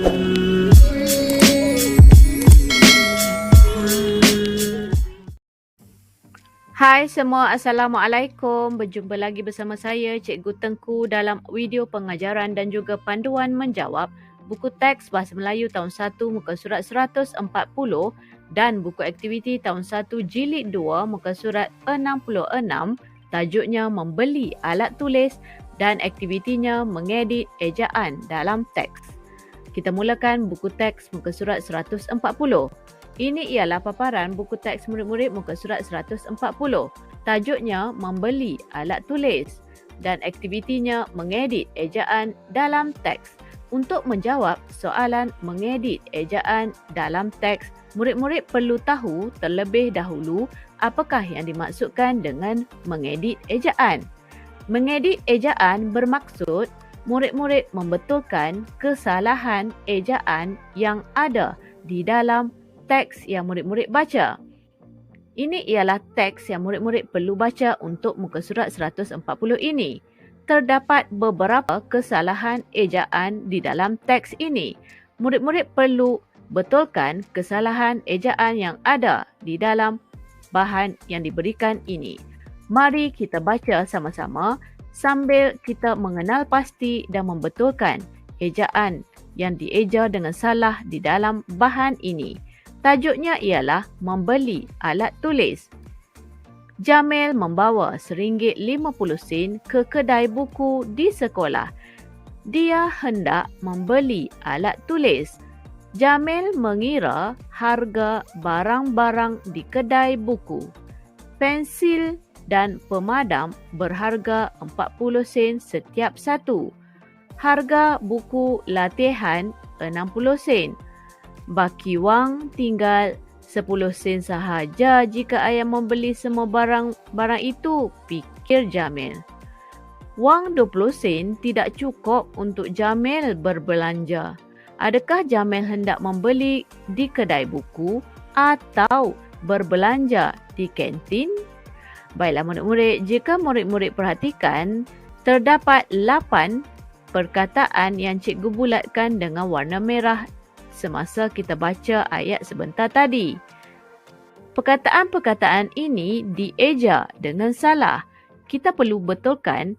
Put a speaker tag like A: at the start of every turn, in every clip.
A: Hai semua, Assalamualaikum. Berjumpa lagi bersama saya, Cikgu Tengku dalam video pengajaran dan juga panduan menjawab buku teks Bahasa Melayu tahun 1 muka surat 140 dan buku aktiviti tahun 1 jilid 2 muka surat 66. Tajuknya Membeli Alat Tulis dan aktivitinya mengedit ejaan dalam teks. Kita mulakan buku teks muka surat 140. Ini ialah paparan buku teks murid-murid muka surat 140. Tajuknya Membeli Alat Tulis dan aktivitinya mengedit ejaan dalam teks. Untuk menjawab soalan mengedit ejaan dalam teks, murid-murid perlu tahu terlebih dahulu apakah yang dimaksudkan dengan mengedit ejaan. Mengedit ejaan bermaksud murid-murid membetulkan kesalahan ejaan yang ada di dalam teks yang murid-murid baca. Ini ialah teks yang murid-murid perlu baca untuk muka surat 140 ini. Terdapat beberapa kesalahan ejaan di dalam teks ini. Murid-murid perlu betulkan kesalahan ejaan yang ada di dalam bahan yang diberikan ini. Mari kita baca sama-sama sambil kita mengenal pasti dan membetulkan ejaan yang dieja dengan salah di dalam bahan ini. Tajuknya ialah Membeli Alat Tulis. Jamil membawa RM1.50 ke kedai buku di sekolah. Dia hendak membeli alat tulis. Jamil mengira harga barang-barang di kedai buku. Pensil dan pemadam berharga 40 sen setiap satu. Harga buku latihan 60 sen. Baki wang tinggal 10 sen sahaja jika ayah membeli semua barang itu, fikir Jamil. Wang 20 sen tidak cukup untuk Jamil berbelanja. Adakah Jamil hendak membeli di kedai buku atau berbelanja di kantin? Baiklah murid-murid, jika murid-murid perhatikan, terdapat 8 perkataan yang cikgu bulatkan dengan warna merah semasa kita baca ayat sebentar tadi. Perkataan-perkataan ini dieja dengan salah. Kita perlu betulkan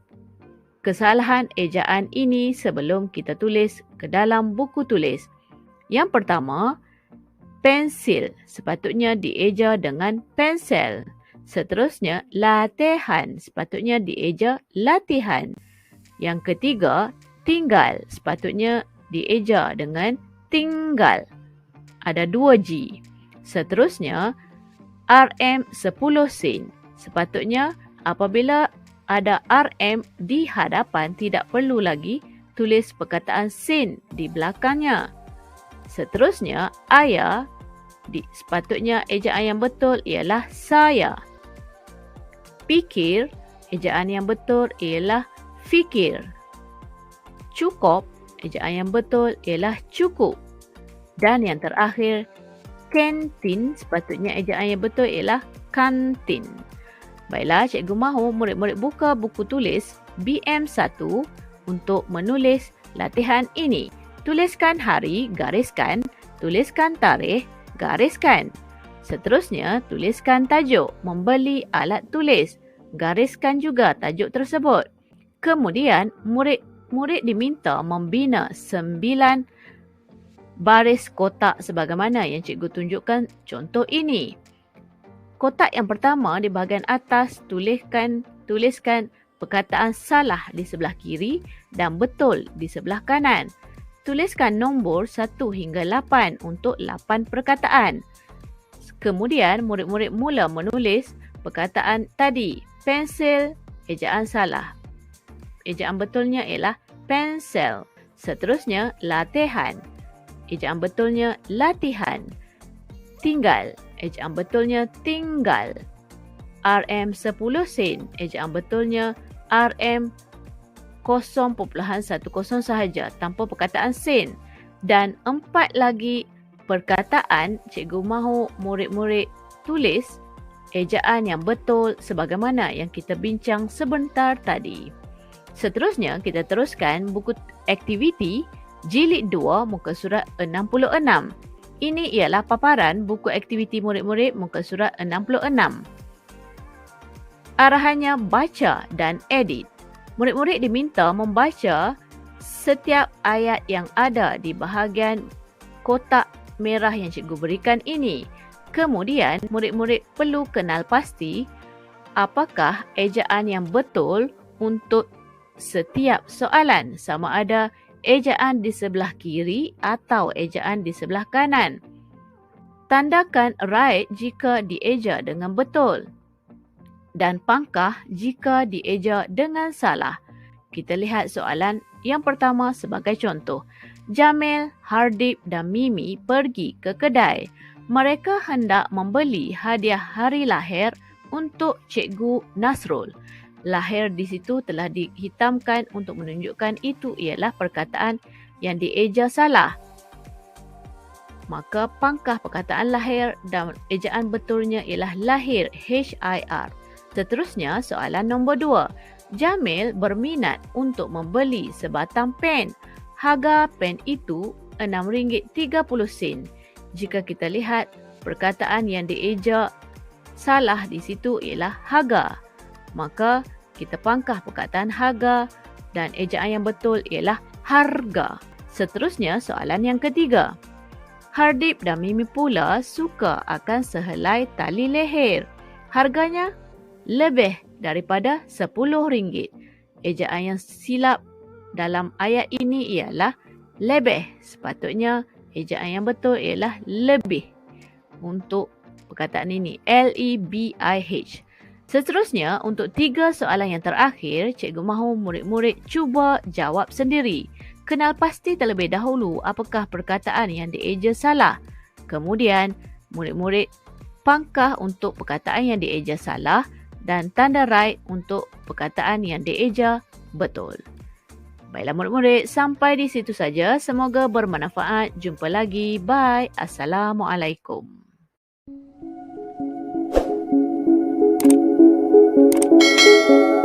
A: kesalahan ejaan ini sebelum kita tulis ke dalam buku tulis. Yang pertama, pensil sepatutnya dieja dengan pensel. Seterusnya, latihan sepatutnya dieja latihan. Yang ketiga, tinggal sepatutnya dieja dengan tinggal. Ada 2 G. Seterusnya, RM 10 sen. Sepatutnya apabila ada RM di hadapan tidak perlu lagi tulis perkataan sen di belakangnya. Seterusnya, ayah sepatutnya ejaan yang betul ialah saya. Pikir, ejaan yang betul ialah fikir. Cukup, ejaan yang betul ialah cukup. Dan yang terakhir, kantin, sepatutnya ejaan yang betul ialah kantin. Baiklah, cikgu mahu murid-murid buka buku tulis BM1 untuk menulis latihan ini. Tuliskan hari, gariskan. Tuliskan tarikh, gariskan. Seterusnya, tuliskan tajuk, membeli alat tulis. Gariskan juga tajuk tersebut. Kemudian, murid diminta membina 9 baris kotak sebagaimana yang cikgu tunjukkan contoh ini. Kotak yang pertama di bahagian atas tuliskan perkataan salah di sebelah kiri dan betul di sebelah kanan. Tuliskan nombor 1 hingga 8 untuk 8 perkataan. Kemudian murid-murid mula menulis perkataan tadi. Pensil, ejaan salah. Ejaan betulnya ialah pensel. Seterusnya, latihan. Ejaan betulnya latihan. Tinggal. Ejaan betulnya tinggal. RM 10 sen. Ejaan betulnya RM 0.10 sahaja tanpa perkataan sen. Dan 4 lagi perkataan cikgu mahu murid-murid tulis ejaan yang betul sebagaimana yang kita bincang sebentar tadi. Seterusnya kita teruskan buku aktiviti Jilid 2 muka surat 66. Ini ialah paparan buku aktiviti murid-murid muka surat 66. Arahannya baca dan edit. Murid-murid diminta membaca setiap ayat yang ada di bahagian kotak merah yang cikgu berikan ini. Kemudian, murid-murid perlu kenal pasti apakah ejaan yang betul untuk setiap soalan, sama ada ejaan di sebelah kiri atau ejaan di sebelah kanan. Tandakan right jika dieja dengan betul dan pangkah jika dieja dengan salah. Kita lihat soalan yang pertama sebagai contoh. Jamil, Hardip dan Mimi pergi ke kedai. Mereka hendak membeli hadiah hari lahir untuk Cikgu Nasrul. Lahir di situ telah dihitamkan untuk menunjukkan itu ialah perkataan yang dieja salah. Maka pangkah perkataan lahir dan ejaan betulnya ialah lahir, H-I-R. Seterusnya, soalan nombor 2. Jamil berminat untuk membeli sebatang pen. Harga pen itu RM6.30. Jika kita lihat, perkataan yang dieja salah di situ ialah harga. Maka kita pangkah perkataan harga dan ejaan yang betul ialah harga. Seterusnya, soalan yang ketiga. Hardip dan Mimi pula suka akan sehelai tali leher. Harganya lebih daripada RM10. Ejaan yang silap dalam ayat ini ialah lebih. Sepatutnya ejaan yang betul ialah lebih untuk perkataan ini, L-E-B-I-H. Seterusnya, untuk 3 soalan yang terakhir, cikgu mahu murid-murid cuba jawab sendiri. Kenal pasti terlebih dahulu apakah perkataan yang dieja salah. Kemudian, murid-murid pangkah untuk perkataan yang dieja salah dan tanda right untuk perkataan yang dieja betul. Baiklah murid-murid, sampai di situ saja. Semoga bermanfaat. Jumpa lagi. Bye. Assalamualaikum. Thank you.